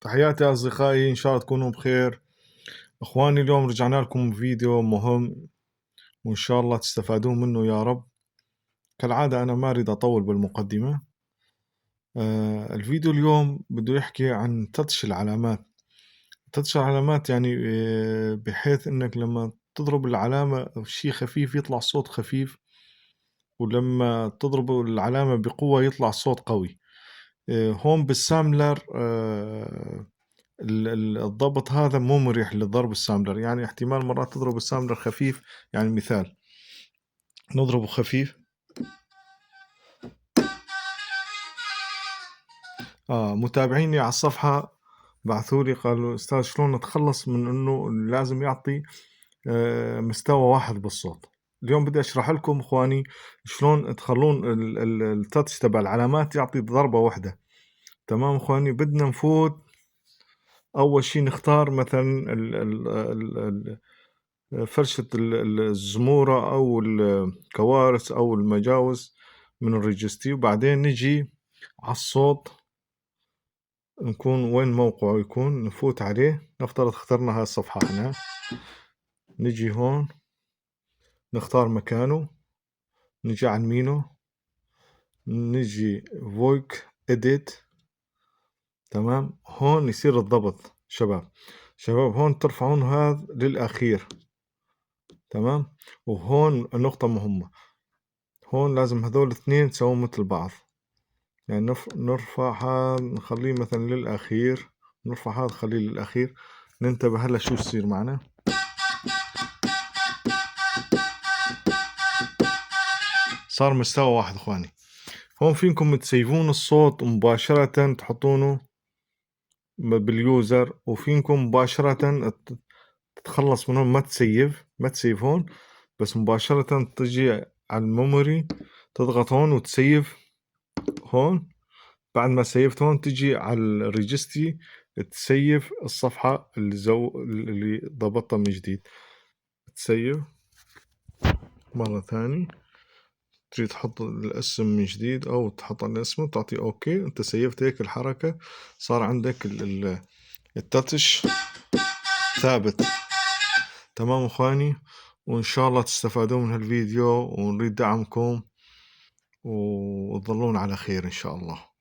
تحياتي أصدقائي، إن شاء الله تكونوا بخير. إخواني، اليوم رجعنا لكم فيديو مهم وإن شاء الله تستفادون منه يا رب. كالعادة أنا ما أريد أطول بالمقدمة. الفيديو اليوم بده يحكي عن تطش العلامات. تطش العلامات يعني بحيث إنك لما تضرب العلامة شيء خفيف يطلع صوت خفيف، ولما تضرب العلامة بقوة يطلع صوت قوي. هون بالساملر الضبط هذا مو مريح لضرب السامبلر، يعني احتمال مرات تضرب السامبلر خفيف. يعني مثال نضربه خفيف، متابعيني على الصفحة بعثوا لي قالوا أستاذ شلون نتخلص من إنه لازم يعطي مستوى واحد بالصوت. اليوم بدي أشرح لكم إخواني شلون تخلون التاتش تبع العلامات يعطي ضربة واحدة. تمام إخواني، بدنا نفوت أول شي نختار مثلا فرشة الزمورة أو الكوارث أو المجاوز من الريجستي، وبعدين نجي على الصوت نكون وين موقعه يكون، نفوت عليه. نفترض اخترنا هاي الصفحة هنا، نجي هون نختار مكانه، نجي على يمينه، نجي فويك اديت. تمام، هون يصير الضبط. شباب هون ترفعون هذا للأخير. تمام، وهون النقطة مهمة، هون لازم هذول الاثنين تسوون مثل بعض. يعني نرفع هذا نخليه مثلا للأخير، نرفع هذا نخليه للأخير. ننتبه هلا شو يصير معنا. صار مستوى واحد إخواني. هون فيكم تسيفون الصوت مباشرة تحطونه باليوزر، وفيكم مباشرة تتخلص منهم. ما تسيف هون، بس مباشرة تجي على الميموري تضغط هون وتسيف هون. بعد ما سيفت هون تجي على الريجستري تسيف الصفحة اللي ضبطها من جديد. تسيف مرة ثانية، تريد تحط الاسم من جديد او تحط الاسم تعطي اوكي. انت سيفت هيك الحركة، صار عندك التاتش ثابت. تمام اخواني، وان شاء الله تستفادون من هالفيديو، ونريد دعمكم وتظلون على خير ان شاء الله.